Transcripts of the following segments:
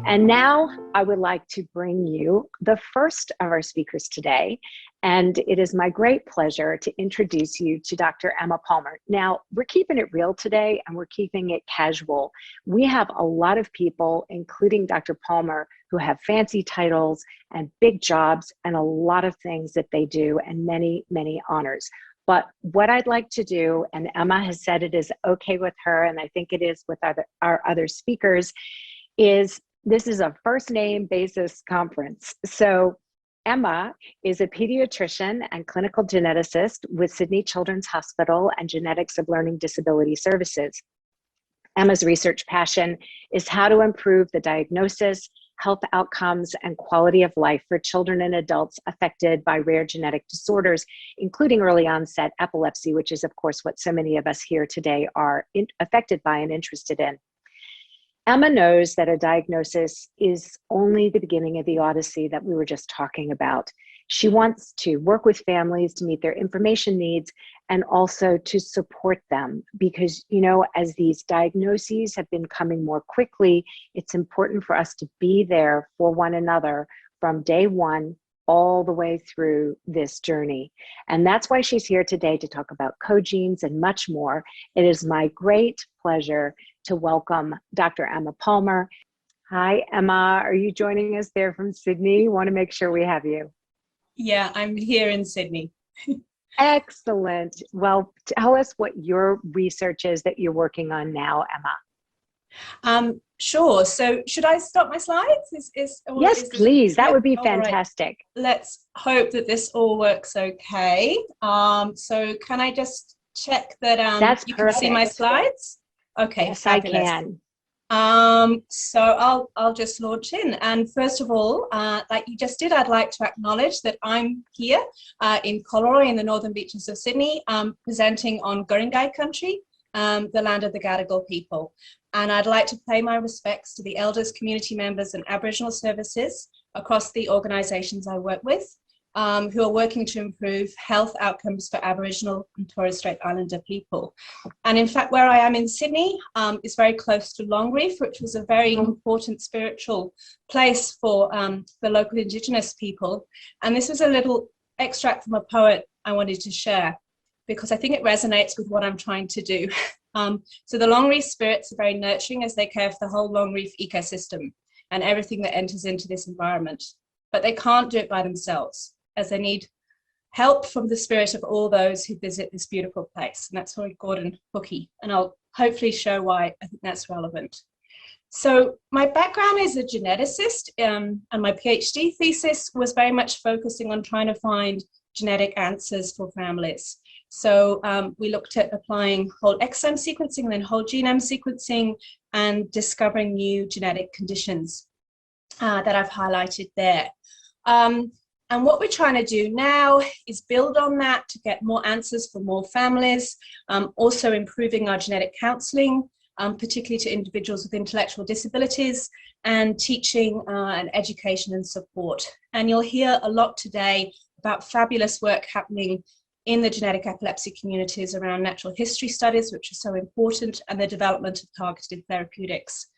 And now I would like to bring you the first of our speakers today. And it is my great pleasure to introduce you to Dr. Emma Palmer. Now, we're keeping it real today and we're keeping it casual. We have a lot of people, including Dr. Palmer, who have fancy titles and big jobs and a lot of things that they do and many, many honors. But what I'd like to do, and Emma has said it is okay with her, and I think it is with our other speakers, is this is a first name basis conference. So Emma is a pediatrician and clinical geneticist with Sydney Children's Hospital and Genetics of Learning Disability Services. Emma's research passion is how to improve the diagnosis, health outcomes, and quality of life for children and adults affected by rare genetic disorders, including early onset epilepsy, which is of course what so many of us here today are affected by and interested in. Emma knows that a diagnosis is only the beginning of the odyssey that we were just talking about. She wants to work with families to meet their information needs and also to support them because, you know, as these diagnoses have been coming more quickly, it's important for us to be there for one another from day one all the way through this journey. And that's why she's here today to talk about CoGENES and much more. It is my great pleasure to welcome Dr. Emma Palmer. Hi, Emma. Are you joining us there from Sydney? Want to make sure we have you. Yeah, I'm here in Sydney. Excellent. Well, tell us what your research is that you're working on now, Emma. Sure. So should I stop my slides? Yes, please. That would be fantastic. Right. Let's hope that this all works okay. So can I just check that That's you perfect. can see my slides? Okay, yes, fabulous. I can. So I'll just launch in. And first of all, like you just did, I'd like to acknowledge that I'm here in Collaroy in the northern beaches of Sydney, presenting on Guringai country, the land of the Gadigal people. And I'd like to pay my respects to the elders, community members and Aboriginal services across the organisations I work with, who are working to improve health outcomes for Aboriginal and Torres Strait Islander people. And in fact, where I am in Sydney is very close to Longreef, which was a very important spiritual place for the local Indigenous people. And this is a little extract from a poet I wanted to share, because I think it resonates with what I'm trying to do. So the Longreef spirits are very nurturing as they care for the whole Longreef ecosystem and everything that enters into this environment. But they can't do it by themselves, as they need help from the spirit of all those who visit this beautiful place. And that's Roy Gordon Hookie. And I'll hopefully show why I think that's relevant. So my background is a geneticist, and my PhD thesis was very much focusing on trying to find genetic answers for families. So we looked at applying whole exome sequencing and then whole genome sequencing and discovering new genetic conditions that I've highlighted there. And what we're trying to do now is build on that to get more answers for more families, also improving our genetic counselling, particularly to individuals with intellectual disabilities, and teaching and education and support. And you'll hear a lot today about fabulous work happening in the genetic epilepsy communities around natural history studies, which are so important, and the development of targeted therapeutics.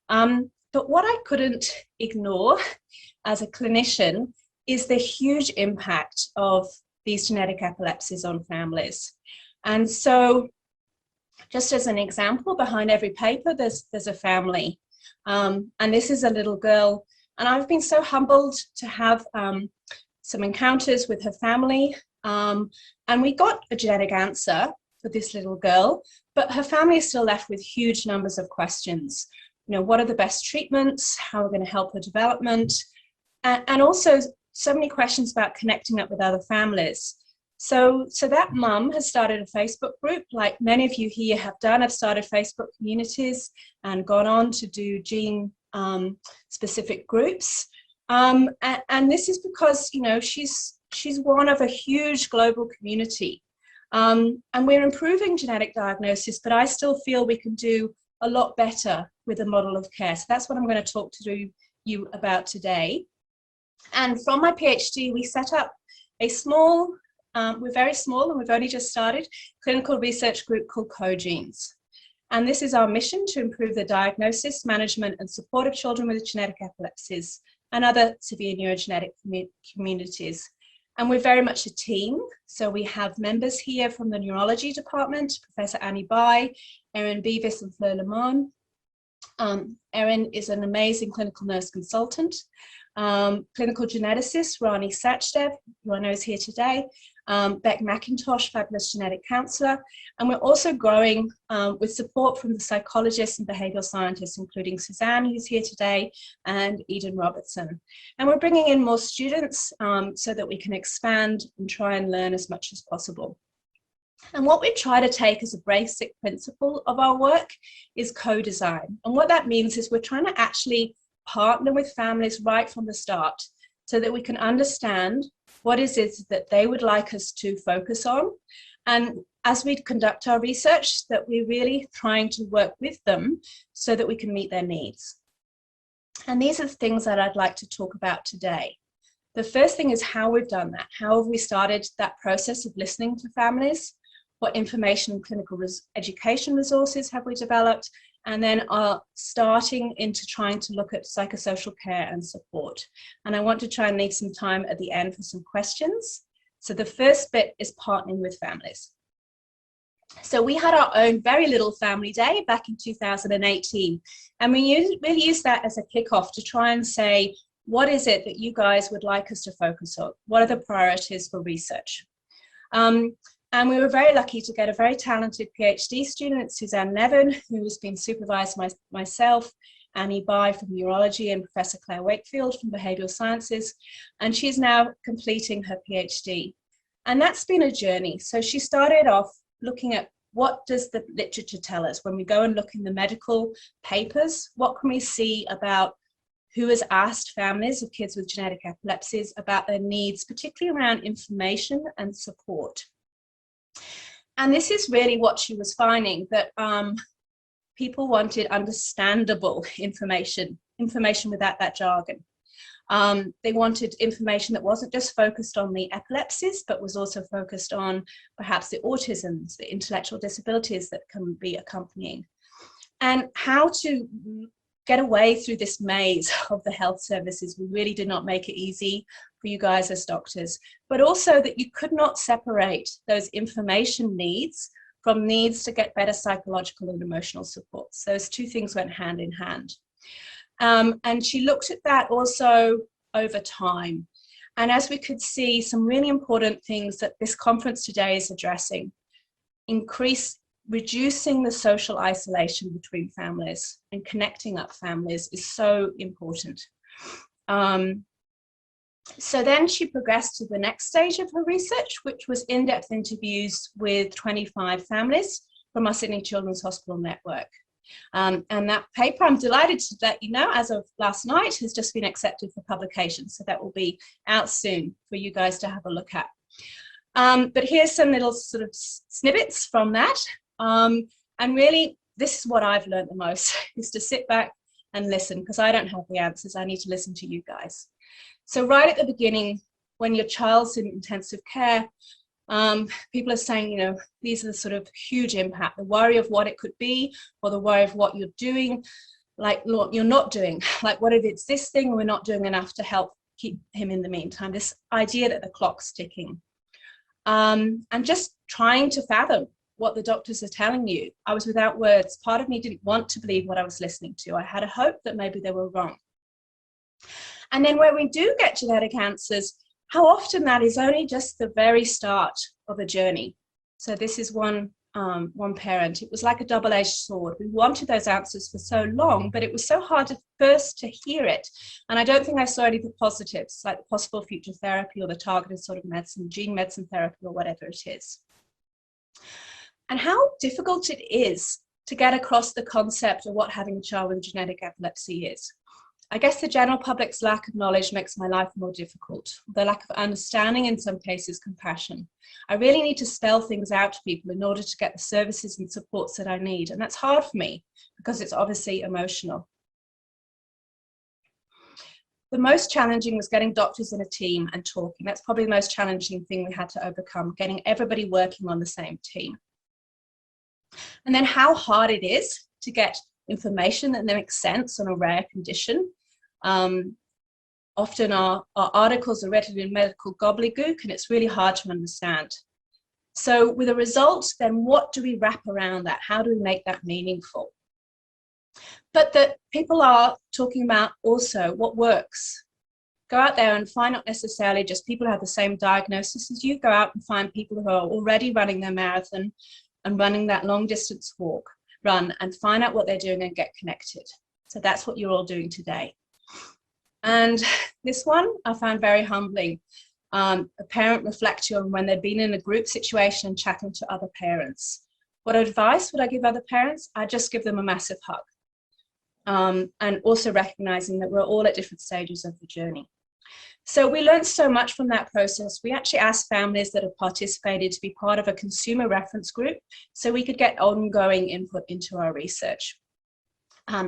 But what I couldn't ignore as a clinician is the huge impact of these genetic epilepsies on families. And so just as an example, behind every paper, there's a family. And this is a little girl. And I've been so humbled to have some encounters with her family. And we got a genetic answer for this little girl, but her family is still left with huge numbers of questions. You know, what are the best treatments? How are we going to help her development? And also so many questions about connecting up with other families. So that mum has started a Facebook group, like many of you here have done. Have started Facebook communities and gone on to do gene specific groups. And this is because, you know, she's one of a huge global community. And we're improving genetic diagnosis, but I still feel we can do a lot better with a model of care. So that's what I'm going to talk to you about today. And from my PhD, we set up a small, we're very small and we've only just started, clinical research group called CoGENES. And this is our mission to improve the diagnosis, management, and support of children with genetic epilepsies and other severe neurogenetic communities. And we're very much a team. So we have members here from the neurology department, Professor Annie Bai, Erin Beavis, and Fleur Lemon. Erin is an amazing clinical nurse consultant, clinical geneticist, Rani Sachdev, who I know is here today, Beck McIntosh, fabulous genetic counsellor, and we're also growing with support from the psychologists and behavioural scientists, including Suzanne, who's here today, and Eden Robertson. And we're bringing in more students so that we can expand and try and learn as much as possible. And what we try to take as a basic principle of our work is co-design. And what that means is we're trying to actually partner with families right from the start so that we can understand what is it that they would like us to focus on. And as we conduct our research, that we're really trying to work with them so that we can meet their needs. And these are the things that I'd like to talk about today. The first thing is how we've done that. How have we started that process of listening to families? What information and clinical education resources have we developed? And then are starting into trying to look at psychosocial care and support. And I want to try and leave some time at the end for some questions. So the first bit is partnering with families. So we had our own very little family day back in 2018. And we really used that as a kickoff to try and say, what is it that you guys would like us to focus on? What are the priorities for research? And we were very lucky to get a very talented PhD student, Suzanne Nevin, who has been supervised by myself, Annie Bai from neurology, and Professor Claire Wakefield from behavioural sciences. And she's now completing her PhD. And that's been a journey. So she started off looking at what does the literature tell us when we go and look in the medical papers, what can we see about who has asked families of kids with genetic epilepsies about their needs, particularly around information and support. And this is really what she was finding, that people wanted understandable information without that jargon. They wanted information that wasn't just focused on the epilepsies, but was also focused on perhaps the autisms, the intellectual disabilities that can be accompanying, and how to get away through this maze of the health services. We really did not make it easy for you guys as doctors, but also that you could not separate those information needs from needs to get better psychological and emotional support. So those two things went hand in hand. And she looked at that also over time. And as we could see, some really important things that this conference today is addressing: reducing the social isolation between families and connecting up families is so important. So then she progressed to the next stage of her research, which was in-depth interviews with 25 families from our Sydney Children's Hospital network. And that paper, I'm delighted to let you know, as of last night, has just been accepted for publication. So that will be out soon for you guys to have a look at. But here's some little sort of snippets from that. And really, this is what I've learned the most, is to sit back and listen, because I don't have the answers. I need to listen to you guys. So right at the beginning, when your child's in intensive care, people are saying, you know, these are the sort of huge impact, the worry of what it could be, or the worry of what you're doing, like what you're not doing. Like, what if it's this thing and we're not doing enough to help keep him in the meantime? This idea that the clock's ticking. And just trying to fathom what the doctors are telling you. I was without words. Part of me didn't want to believe what I was listening to. I had a hope that maybe they were wrong. And then when we do get genetic answers, how often that is only just the very start of a journey. So this is one parent. It was like a double-edged sword. We wanted those answers for so long, but it was so hard to hear it. And I don't think I saw any of the positives, like the possible future therapy or the targeted sort of medicine, gene medicine therapy, or whatever it is. And how difficult it is to get across the concept of what having a child with genetic epilepsy is. I guess the general public's lack of knowledge makes my life more difficult. The lack of understanding, in some cases, compassion. I really need to spell things out to people in order to get the services and supports that I need. And that's hard for me because it's obviously emotional. The most challenging was getting doctors in a team and talking. That's probably the most challenging thing we had to overcome, getting everybody working on the same team. And then how hard it is to get information that makes sense on a rare condition. Often our articles are written in medical gobbledygook, and it's really hard to understand. So with a result, then what do we wrap around that? How do we make that meaningful? But that people are talking about also what works. Go out there and find not necessarily just people who have the same diagnosis as you. Go out and find people who are already running their marathon and running that long distance run, and find out what they're doing and get connected. So that's what you're all doing today. And this one I found very humbling. A parent reflecting on when they'd been in a group situation and chatting to other parents. What advice would I give other parents? I'd just give them a massive hug. And also recognizing that we're all at different stages of the journey. So we learned so much from that process. We actually asked families that have participated to be part of a consumer reference group so we could get ongoing input into our research.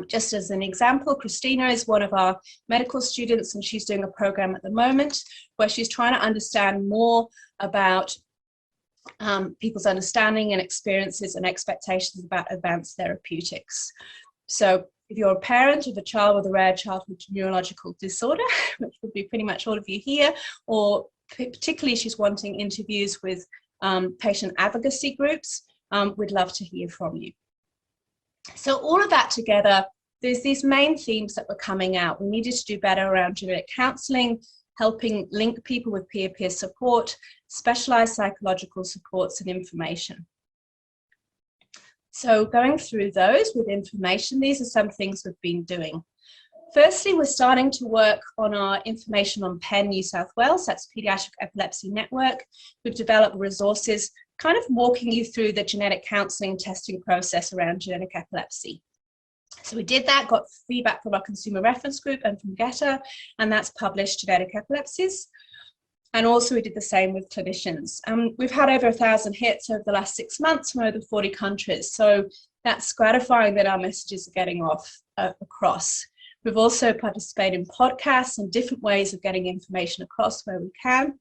Just as an example, Christina is one of our medical students, and she's doing a program at the moment where she's trying to understand more about people's understanding and experiences and expectations about advanced therapeutics. So if you're a parent of a child with a rare childhood neurological disorder, which would be pretty much all of you here, or particularly she's wanting interviews with patient advocacy groups, we'd love to hear from you. So all of that together, there's these main themes that were coming out. We needed to do better around genetic counselling, helping link people with peer-to-peer support, specialised psychological supports and information. So going through those with information, these are some things we've been doing. Firstly, we're starting to work on our information on PEN New South Wales, that's Paediatric Epilepsy Network. We've developed resources kind of walking you through the genetic counselling testing process around genetic epilepsy. So we did that, got feedback from our consumer reference group and from GETA, and that's published Genetic Epilepsies. And also we did the same with clinicians. We've had over 1,000 hits over the last 6 months from over 40 countries. So that's gratifying that our messages are getting across. We've also participated in podcasts and different ways of getting information across where we can.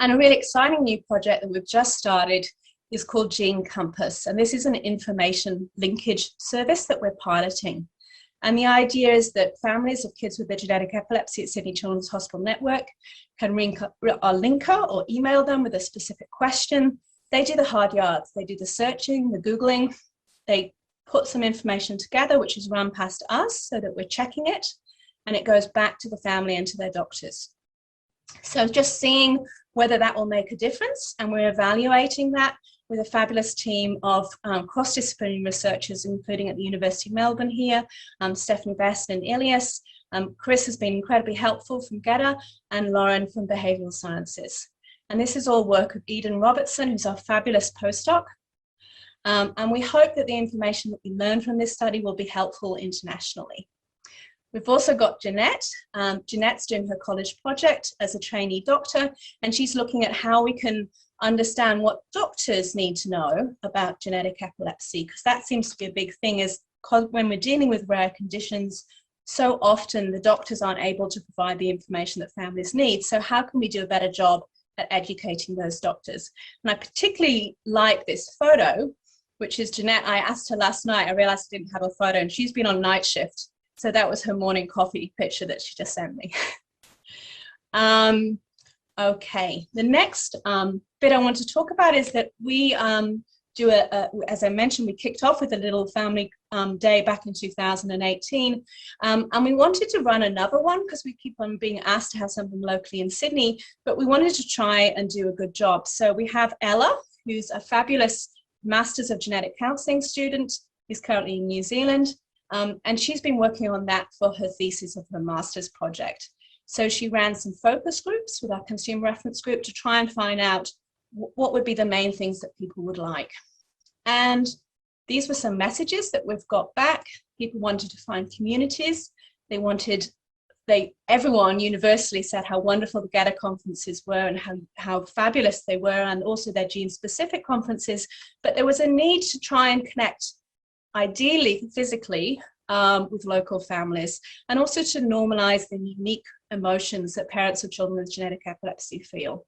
And a really exciting new project that we've just started is called Gene Compass. And this is an information linkage service that we're piloting. And the idea is that families of kids with the genetic epilepsy at Sydney Children's Hospital Network can link our linker or email them with a specific question. They do the hard yards. They do the searching, the Googling. They put some information together, which is run past us so that we're checking it. And it goes back to the family and to their doctors. So just seeing whether that will make a difference, and we're evaluating that with a fabulous team of cross-disciplinary researchers, including at the University of Melbourne here, Stephanie Best and Ilias. Chris has been incredibly helpful from GETA, and Lauren from Behavioural Sciences. And this is all work of Eden Robertson, who's our fabulous postdoc. And we hope that the information that we learn from this study will be helpful internationally. We've also got Jeanette. Jeanette's doing her college project as a trainee doctor, and she's looking at how we can understand what doctors need to know about genetic epilepsy, because that seems to be a big thing, is when we're dealing with rare conditions, so often the doctors aren't able to provide the information that families need. So how can we do a better job at educating those doctors? And I particularly like this photo, which is Jeanette. I asked her last night, I realized I didn't have a photo, and she's been on night shift. So that was her morning coffee picture that she just sent me. Okay, the next bit I want to talk about is that we do as I mentioned, we kicked off with a little family day back in 2018. And we wanted to run another one because we keep on being asked to have something locally in Sydney, but we wanted to try and do a good job. So we have Ella, who's a fabulous Masters of Genetic Counselling student, who's currently in New Zealand. And she's been working on that for her thesis of her master's project. So she ran some focus groups with our consumer reference group to try and find out what would be the main things that people would like. And these were some messages that we've got back. People wanted to find communities. Everyone universally said how wonderful the GETA conferences were and how fabulous they were, and also their gene-specific conferences. But there was a need to try and connect, ideally physically, with local families, and also to normalize the unique emotions that parents of children with genetic epilepsy feel.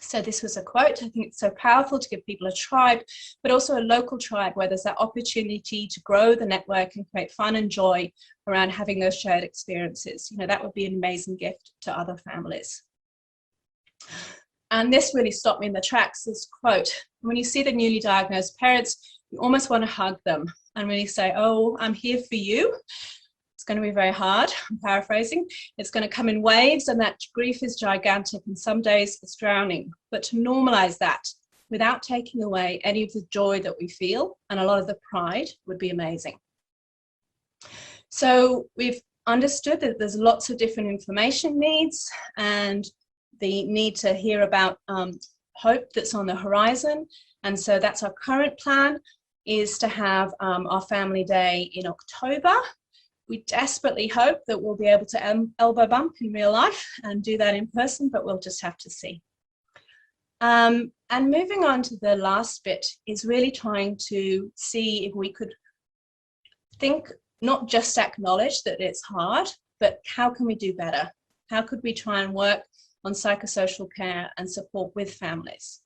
So this was a quote. I think it's so powerful to give people a tribe, but also a local tribe where there's that opportunity to grow the network and create fun and joy around having those shared experiences. You know, that would be an amazing gift to other families. And this really stopped me in the tracks, this quote. When you see the newly diagnosed parents, you almost want to hug them and really say, oh, I'm here for you. It's going to be very hard, I'm paraphrasing. It's going to come in waves, and that grief is gigantic, and some days it's drowning. But to normalize that without taking away any of the joy that we feel and a lot of the pride would be amazing. So we've understood that there's lots of different information needs, and the need to hear about hope that's on the horizon. And so that's our current plan, is to have our family day in October. We desperately hope that we'll be able to elbow bump in real life and do that in person, but we'll just have to see. And moving on to the last bit is really trying to see if we could think, not just acknowledge that it's hard, but how can we do better? How could we try and work on psychosocial care and support with families?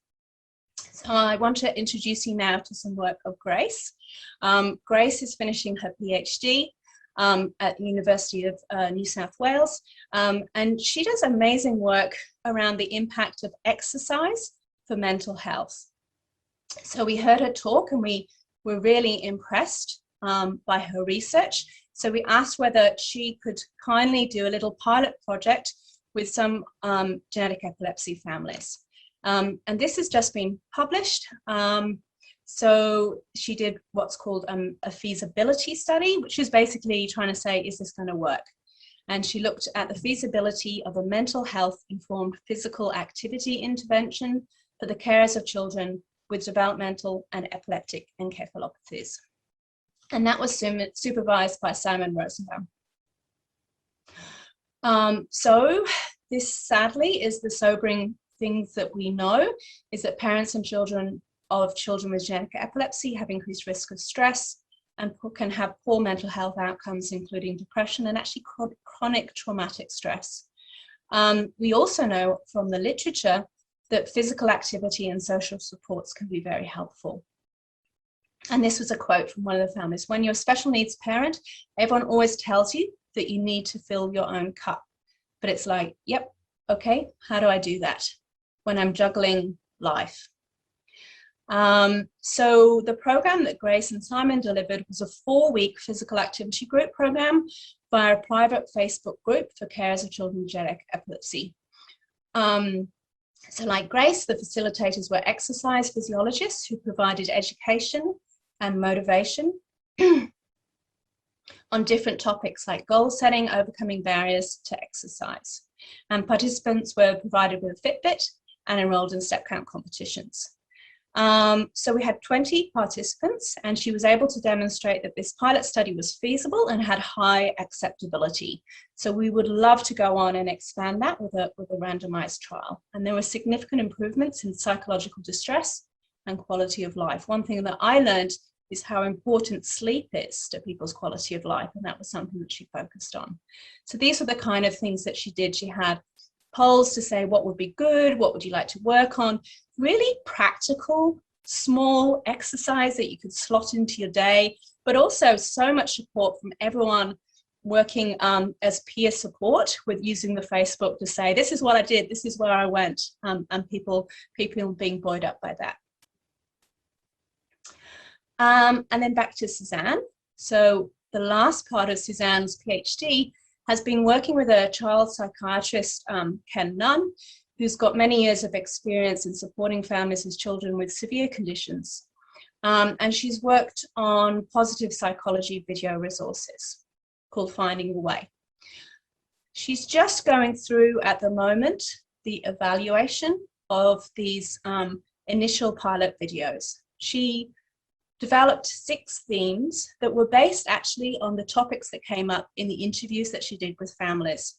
So I want to introduce you now to some work of Grace. Grace is finishing her PhD at the University of New South Wales, and she does amazing work around the impact of exercise for mental health. So we heard her talk and we were really impressed by her research. So we asked whether she could kindly do a little pilot project with some genetic epilepsy families. And this has just been published. So she did what's called a feasibility study, which is basically trying to say, is this going to work? And she looked at the feasibility of a mental health informed physical activity intervention for the carers of children with developmental and epileptic encephalopathies. And that was supervised by Simon Rosenbaum. So this sadly is the sobering things that we know, is that parents and children of children with genetic epilepsy have increased risk of stress and can have poor mental health outcomes, including depression and actually chronic traumatic stress. We also know from the literature that physical activity and social supports can be very helpful. And this was a quote from one of the families: when you're a special needs parent, everyone always tells you that you need to fill your own cup. But it's like, yep, okay, how do I do that when I'm juggling life? So the program that Grace and Simon delivered was a 4-week physical activity group program via a private Facebook group for carers of children with genetic epilepsy. So like Grace, the facilitators were exercise physiologists who provided education and motivation on different topics like goal setting, overcoming barriers to exercise. And participants were provided with a Fitbit and enrolled in step count competitions. So we had 20 participants, and she was able to demonstrate that this pilot study was feasible and had high acceptability. So we would love to go on and expand that with a randomized trial. And there were significant improvements in psychological distress and quality of life. One thing that I learned is how important sleep is to people's quality of life, and that was something that she focused on. So these were the kind of things that she did. She had polls to say what would be good, what would you like to work on, really practical, small exercise that you could slot into your day, but also so much support from everyone working as peer support with using the Facebook to say, this is what I did, this is where I went, and people being buoyed up by that. And then back to Suzanne. So the last part of Suzanne's PhD has been working with a child psychiatrist, Ken Nunn, who's got many years of experience in supporting families with children with severe conditions. And she's worked on positive psychology video resources called Finding the Way. She's just going through at the moment the evaluation of these initial pilot videos. She developed 6 themes that were based actually on the topics that came up in the interviews that she did with families.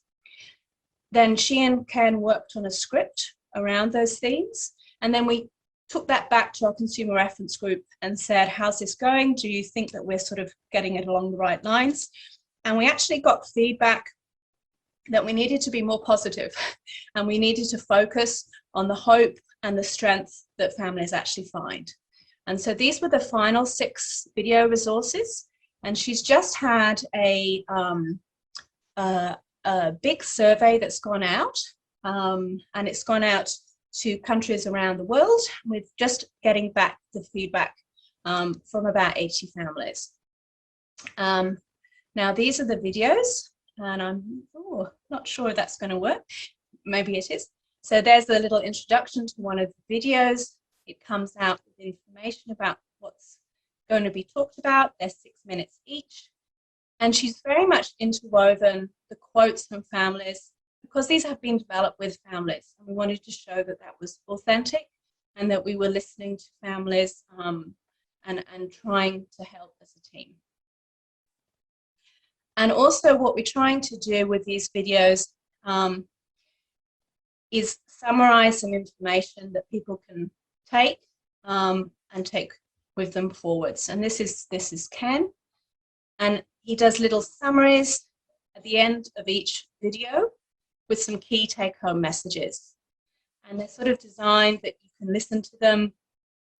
Then she and Ken worked on a script around those themes, and then we took that back to our consumer reference group and said, how's this going? Do you think that we're sort of getting it along the right lines? And we actually got feedback that we needed to be more positive and we needed to focus on the hope and the strength that families actually find. And so these were the final 6 video resources. And she's just had a big survey that's gone out, and it's gone out to countries around the world. We're just getting back the feedback from about 80 families. Now, these are the videos, and I'm not sure if that's going to work. Maybe it is. So there's the little introduction to one of the videos. It comes out with information about what's going to be talked about. They're 6 minutes each. And she's very much interwoven the quotes from families, because these have been developed with families. And we wanted to show that that was authentic and that we were listening to families and trying to help as a team. And also what we're trying to do with these videos is summarize some information that people can take and take with them forwards. And this is Ken, and he does little summaries at the end of each video with some key take-home messages. And they're sort of designed that you can listen to them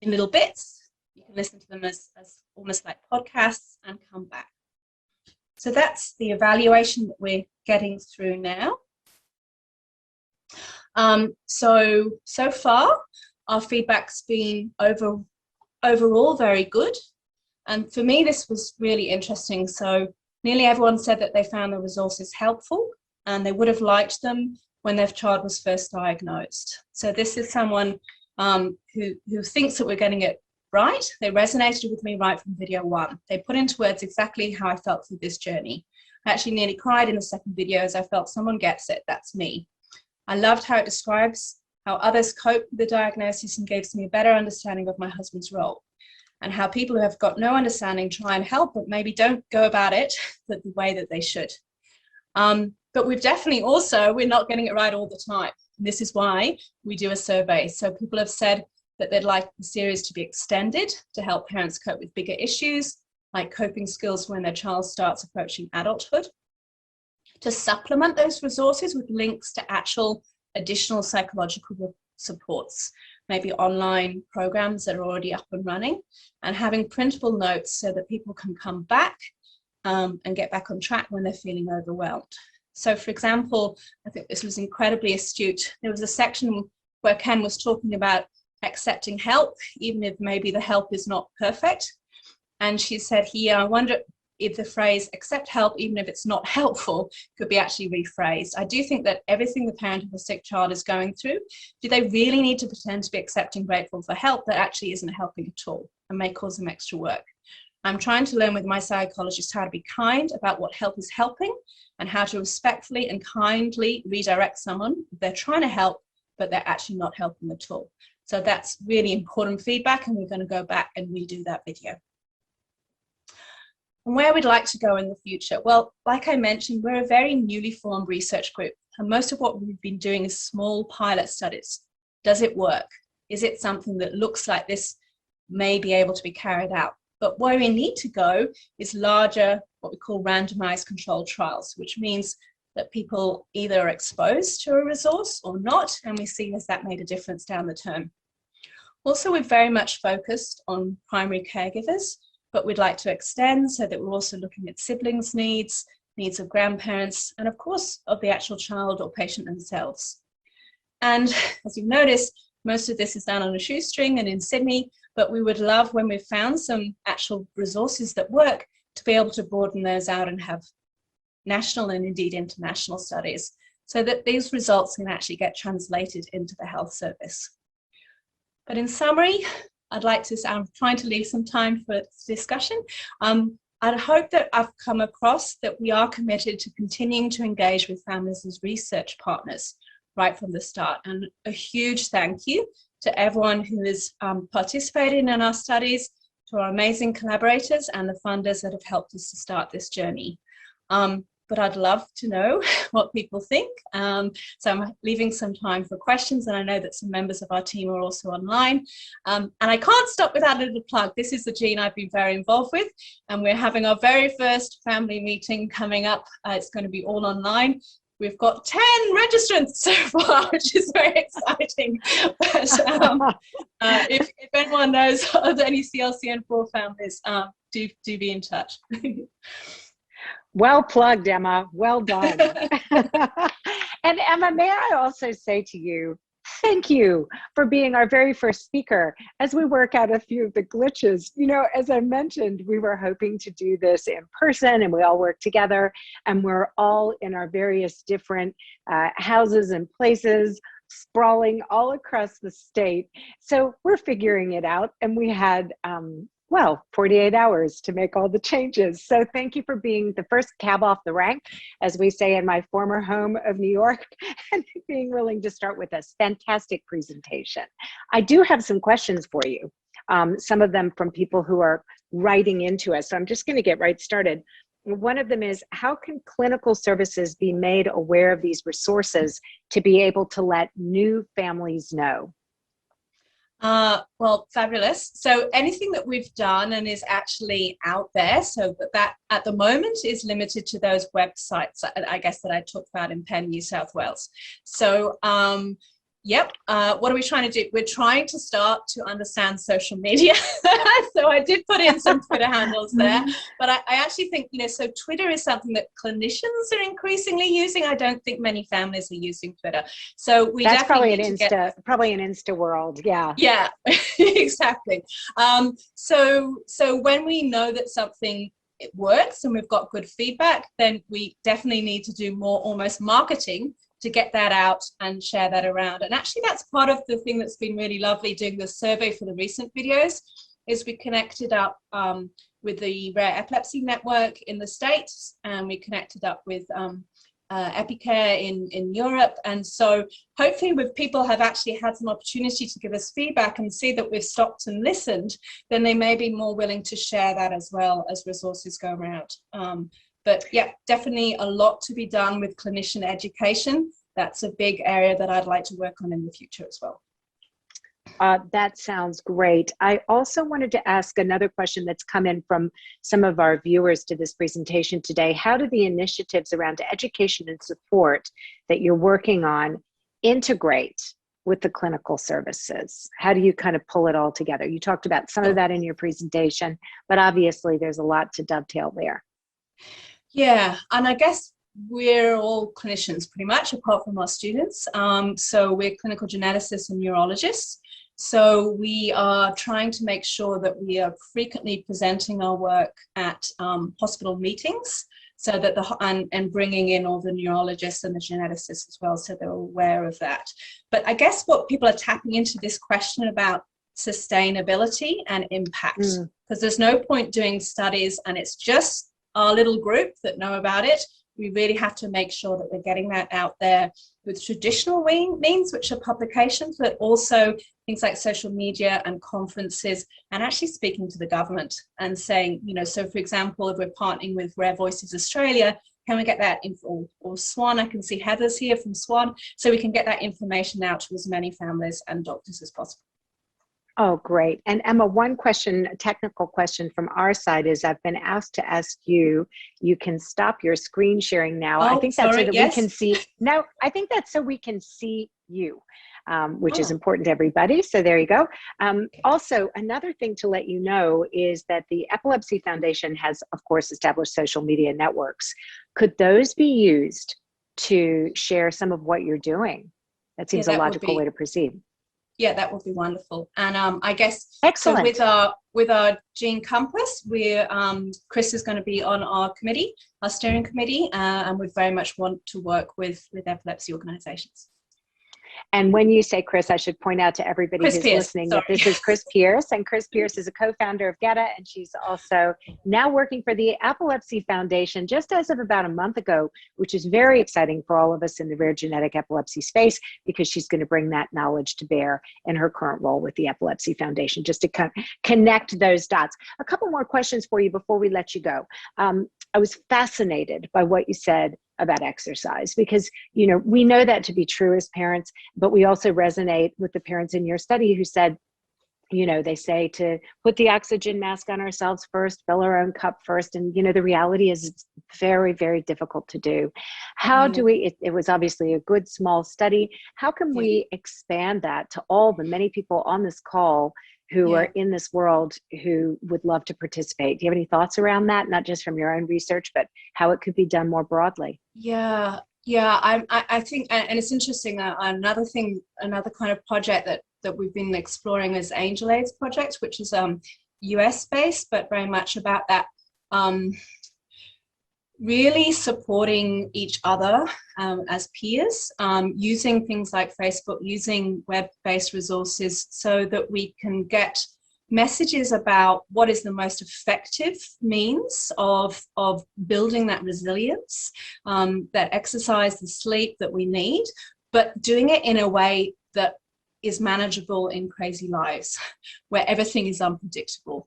in little bits. You can listen to them as almost like podcasts and come back. So that's the evaluation that we're getting through now. So far, our feedback's been overall very good. And for me, this was really interesting. So nearly everyone said that they found the resources helpful and they would have liked them when their child was first diagnosed. So this is someone who thinks that we're getting it right. They resonated with me right from video 1. They put into words exactly how I felt through this journey. I actually nearly cried in the second video as I felt someone gets it, that's me. I loved how it describes how others cope with the diagnosis and gives me a better understanding of my husband's role, and how people who have got no understanding try and help, but maybe don't go about it the way that they should. But we've definitely also, we're not getting it right all the time. And this is why we do a survey. So people have said that they'd like the series to be extended to help parents cope with bigger issues, like coping skills when their child starts approaching adulthood, to supplement those resources with links to actual additional psychological supports, maybe online programs that are already up and running, and having printable notes so that people can come back and get back on track when they're feeling overwhelmed. So for example, I think this was incredibly astute. There was a section where Ken was talking about accepting help, even if maybe the help is not perfect. And she said here, I wonder if the phrase accept help, even if it's not helpful, could be actually rephrased. I do think that everything the parent of a sick child is going through, do they really need to pretend to be accepting, grateful for help that actually isn't helping at all and may cause them extra work? I'm trying to learn with my psychologist how to be kind about what help is helping and how to respectfully and kindly redirect someone if they're trying to help, but they're actually not helping at all. So that's really important feedback, and we're going to go back and redo that video. And where we'd like to go in the future? Well, like I mentioned, we're a very newly formed research group, and most of what we've been doing is small pilot studies. Does it work? Is it something that looks like this may be able to be carried out? But where we need to go is larger, what we call randomized controlled trials, which means that people either are exposed to a resource or not, and we see has that made a difference down the term. Also, we're very much focused on primary caregivers, but we'd like to extend so that we're also looking at siblings' needs of grandparents, and of course, of the actual child or patient themselves. And as you've noticed, most of this is done on a shoestring and in Sydney, but we would love, when we've found some actual resources that work, to be able to broaden those out and have national and indeed international studies so that these results can actually get translated into the health service. But in summary, I'm trying to leave some time for discussion. I'd hope that I've come across that we are committed to continuing to engage with families as research partners right from the start. And a huge thank you to everyone who has participated in our studies, to our amazing collaborators and the funders that have helped us to start this journey. But I'd love to know what people think. So I'm leaving some time for questions, and I know that some members of our team are also online. And I can't stop without a little plug. This is the gene I've been very involved with, and we're having our very first family meeting coming up. It's going to be all online. we've got 10 registrants so far, which is very exciting. But if anyone knows of any CLCN4 families, do be in touch. Well plugged, Emma. Well done. And Emma, may I also say to you, thank you for being our very first speaker as we work out a few of the glitches. You know, as I mentioned, we were hoping to do this in person and we all work together and we're all in our various different houses and places, sprawling all across the state. So we're figuring it out and we had, 48 hours to make all the changes. So thank you for being the first cab off the rank, as we say in my former home of New York, and being willing to start with us. Fantastic presentation. I do have some questions for you, some of them from people who are writing into us. So I'm just going to get right started. One of them is, how can clinical services be made aware of these resources to be able to let new families know? Well, fabulous. So anything that we've done and is actually out there, so that at the moment is limited to those websites, I guess, that I talked about in Penn, New South Wales. So yep, what are we trying to do? We're trying to start to understand social media. So I did put in some Twitter handles there, but I actually think, you know, so Twitter is something that clinicians are increasingly using. I don't think many families are using Twitter. So we That's definitely probably an Insta world. Yeah. Yeah, exactly. So when we know that something it works and we've got good feedback, then we definitely need to do more almost marketing to get that out and share that around. And actually that's part of the thing that's been really lovely doing the survey for the recent videos, is we connected up with the Rare Epilepsy Network in the States, and we connected up with Epicare in Europe. And so hopefully with people have actually had some opportunity to give us feedback and see that we've stopped and listened, then they may be more willing to share that as well as resources go around. But yeah, definitely a lot to be done with clinician education. That's a big area that I'd like to work on in the future as well. That sounds great. I also wanted to ask another question that's come in from some of our viewers to this presentation today. How do the initiatives around education and support that you're working on integrate with the clinical services? How do you kind of pull it all together? You talked about some of that in your presentation, but obviously there's a lot to dovetail there. Yeah, and I guess we're all clinicians pretty much, apart from our students. So we're clinical geneticists and neurologists. So we are trying to make sure that we are frequently presenting our work at hospital meetings, so that and bringing in all the neurologists and the geneticists as well, so they're aware of that. But I guess what people are tapping into this question about sustainability and impact, because there's no point doing studies and it's just our little group that know about it. We really have to make sure that we're getting that out there with traditional means, which are publications, but also things like social media and conferences, and actually speaking to the government and saying, you know, so for example, if we're partnering with Rare Voices Australia, can we get that info, or SWAN? I can see Heather's here from SWAN, so we can get that information out to as many families and doctors as possible. Oh, great. And Emma, one question, a technical question from our side is, I've been asked to ask you, you can stop your screen sharing now. I think that's so that we can see, no, I think that's so we can see you, which is important to everybody. So there you go. Also, another thing to let you know is that the Epilepsy Foundation has, of course, established social media networks. Could those be used to share some of what you're doing? That seems a logical way to proceed. Yeah, that would be wonderful. And I guess excellent. So with our Gene Compass, we're Chris is going to be on our committee, our steering committee, and we very much want to work with epilepsy organizations. And when you say Chris, I should point out to everybody who's listening that this is Chris Pierce, and Chris Pierce is a co-founder of GETA, and she's also now working for the Epilepsy Foundation just as of about a month ago, which is very exciting for all of us in the rare genetic epilepsy space, because she's going to bring that knowledge to bear in her current role with the Epilepsy Foundation, just to connect those dots. A couple more questions for you before we let you go. I was fascinated by what you said about exercise, because, you know, we know that to be true as parents, but we also resonate with the parents in your study who said, They say to put the oxygen mask on ourselves first, fill our own cup first. And, the reality is it's very, very difficult to do. How do it was obviously a good small study. How can we expand that to all the many people on this call who are in this world who would love to participate? Do you have any thoughts around that? Not just from your own research, but how it could be done more broadly? Yeah, I think, and it's interesting, another kind of project that we've been exploring is Angel AIDS project, which is US based, but very much about that, really supporting each other as peers, using things like Facebook, using web-based resources so that we can get messages about what is the most effective means of building that resilience, that exercise, the sleep that we need, but doing it in a way that is manageable in crazy lives where everything is unpredictable.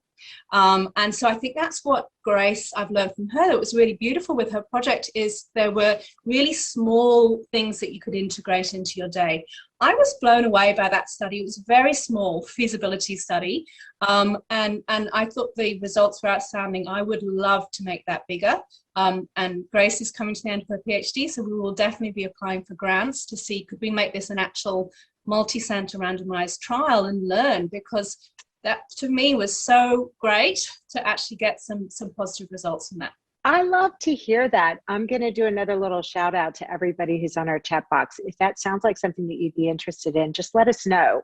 And so I think that's what Grace, I've learned from her, that was really beautiful with her project, is there were really small things that you could integrate into your day. I was blown away by that study. It was a very small feasibility study. And I thought the results were outstanding. I would love to make that bigger. And Grace is coming to the end of her PhD, so we will definitely be applying for grants to see, could we make this an actual multi-center randomized trial and learn, because that to me was so great to actually get some positive results from that. I love to hear that. I'm going to do another little shout out to everybody who's on our chat box. If that sounds like something that you'd be interested in, just let us know,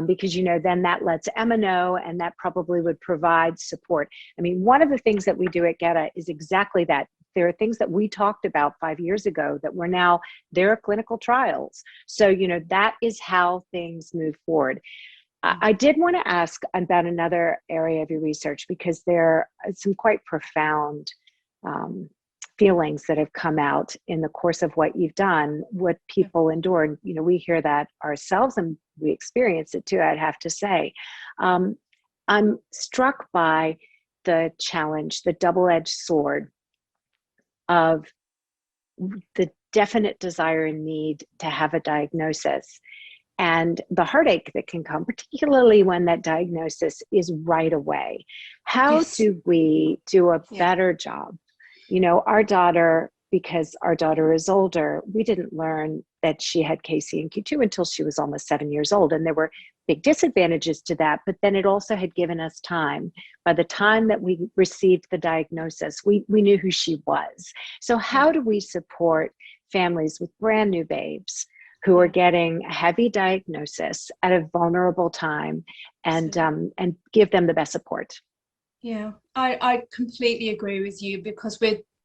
because, then that lets Emma know, and that probably would provide support. I mean, one of the things that we do at GETA is exactly that. There are things that we talked about 5 years ago that we're now, there are clinical trials. So, that is how things move forward. I did want to ask about another area of your research, because there are some quite profound feelings that have come out in the course of what you've done, what people endured. We hear that ourselves, and we experience it too, I'd have to say. I'm struck by the challenge, the double-edged sword of the definite desire and need to have a diagnosis, and the heartache that can come, particularly when that diagnosis is right away. How do we do a better job? Our daughter, because our daughter is older, we didn't learn that she had KCNQ2 until she was almost 7 years old. And there were big disadvantages to that, but then it also had given us time. By the time that we received the diagnosis, we knew who she was. So how do we support families with brand new babes who are getting a heavy diagnosis at a vulnerable time, and give them the best support? Yeah, I completely agree with you, because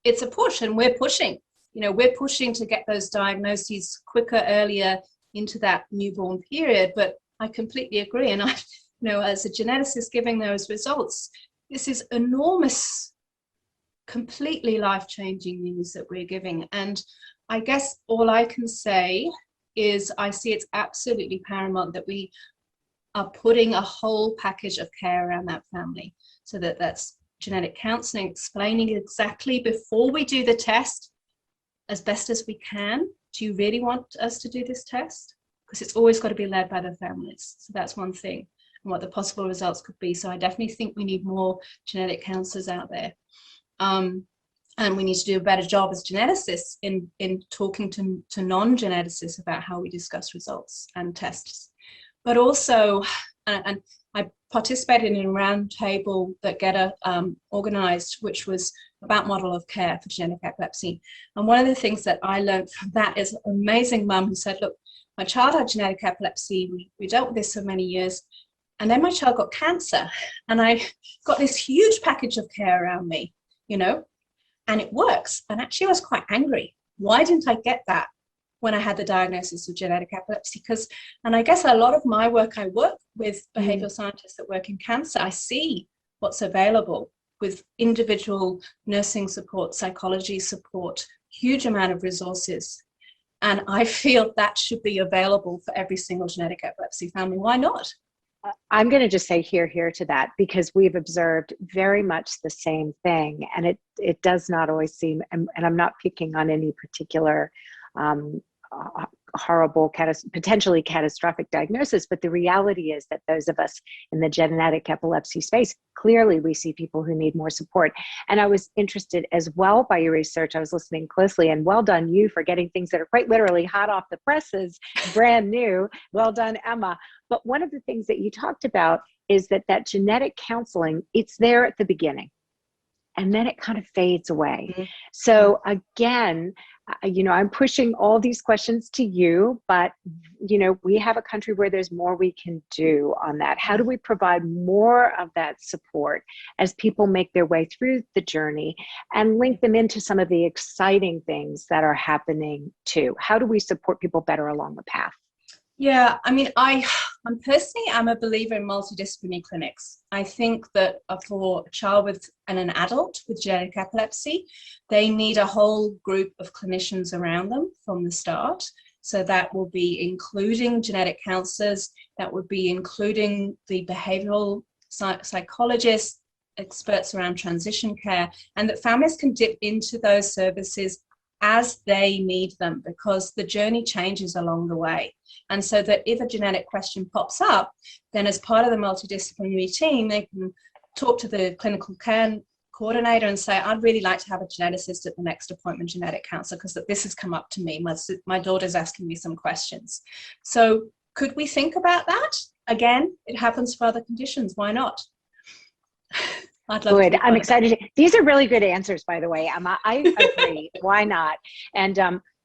it's a push, and we're pushing. We're pushing to get those diagnoses quicker, earlier into that newborn period. But I completely agree, and as a geneticist giving those results, this is enormous, completely life-changing news that we're giving. And I guess all I can say is I see it's absolutely paramount that we are putting a whole package of care around that family. So that's genetic counseling, explaining exactly before we do the test, as best as we can, do you really want us to do this test? Because it's always got to be led by the families. So that's one thing, and what the possible results could be. So I definitely think we need more genetic counselors out there. And we need to do a better job as geneticists in talking to non-geneticists about how we discuss results and tests. But also, and I participated in a roundtable that GETA organized, which was about model of care for genetic epilepsy. And one of the things that I learned from that is an amazing mum who said, look, my child had genetic epilepsy. We dealt with this for many years. And then my child got cancer. And I got this huge package of care around me, and it works. And actually I was quite angry. Why didn't I get that when I had the diagnosis of genetic epilepsy? And I guess a lot of my work, I work with behavioral scientists that work in cancer. I see what's available with individual nursing support, psychology support, huge amount of resources. And I feel that should be available for every single genetic epilepsy family. Why not? I'm going to just say here to that, because we've observed very much the same thing. And it does not always seem, and I'm not picking on any particular horrible, potentially catastrophic diagnosis. But the reality is that those of us in the genetic epilepsy space, clearly we see people who need more support. And I was interested as well by your research. I was listening closely, and well done you for getting things that are quite literally hot off the presses, brand new. Well done, Emma. But one of the things that you talked about is that genetic counseling, it's there at the beginning, and then it kind of fades away. Mm-hmm. So again, I'm pushing all these questions to you, but, we have a country where there's more we can do on that. How do we provide more of that support as people make their way through the journey and link them into some of the exciting things that are happening too? How do we support people better along the path? Yeah, I mean, I'm personally, I'm a believer in multidisciplinary clinics. I think that for a child and an adult with genetic epilepsy, they need a whole group of clinicians around them from the start. So that will be including genetic counselors, that would be including the behavioral psychologists, experts around transition care, and that families can dip into those services as they need them, because the journey changes along the way. And so that if a genetic question pops up, then as part of the multidisciplinary team, they can talk to the clinical care coordinator and say, I'd really like to have a geneticist at the next appointment, genetic counselor, because this has come up to me. My daughter's asking me some questions. So could we think about that? Again, it happens for other conditions. Why not? I'd love good. To I'm excited. These are really good answers, by the way. I agree. Why not? And,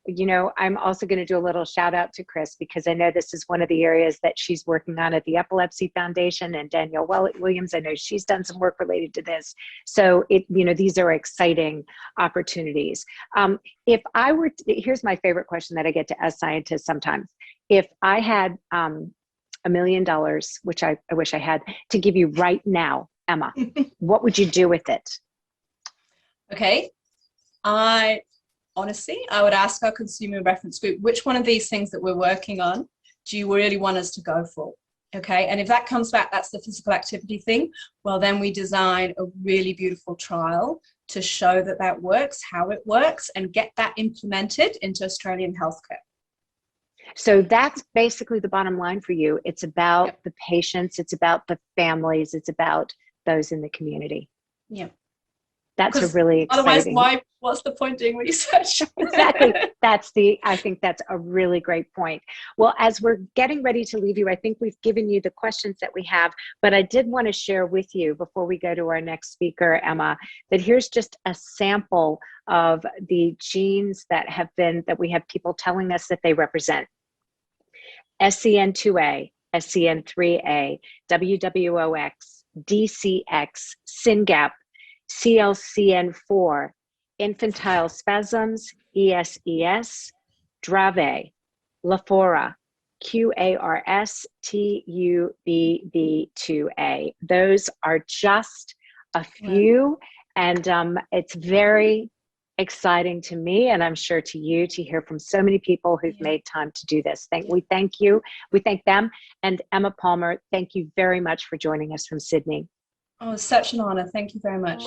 I'm also going to do a little shout out to Chris, because I know this is one of the areas that she's working on at the Epilepsy Foundation, and Danielle Williams, I know she's done some work related to this. So these are exciting opportunities. If I were here's my favorite question that I get to ask scientists sometimes. If I had $1 million, which I wish I had, to give you right now, Emma, what would you do with it? Okay. Honestly, I would ask our consumer reference group, which one of these things that we're working on do you really want us to go for? Okay. And if that comes back, that's the physical activity thing. Well, then we design a really beautiful trial to show that works, how it works, and get that implemented into Australian healthcare. So that's basically the bottom line for you. It's about the patients. It's about the families. It's about those in the community. Yeah. That's a really exciting. Otherwise, what's the point doing research? Exactly. I think that's a really great point. Well, as we're getting ready to leave you, I think we've given you the questions that we have, but I did want to share with you before we go to our next speaker, Emma, that here's just a sample of the genes that we have people telling us that they represent. SCN2A, SCN3A, WWOX, DCX, SYNGAP, CLCN4, infantile spasms, ESES, Dravet, Lafora, QARS, TUBB2A. Those are just a few, and it's very exciting to me, and I'm sure to you, to hear from so many people who've made time to do this. We thank you. We thank them. And Emma Palmer, thank you very much for joining us from Sydney. Oh, such an honor. Thank you very much.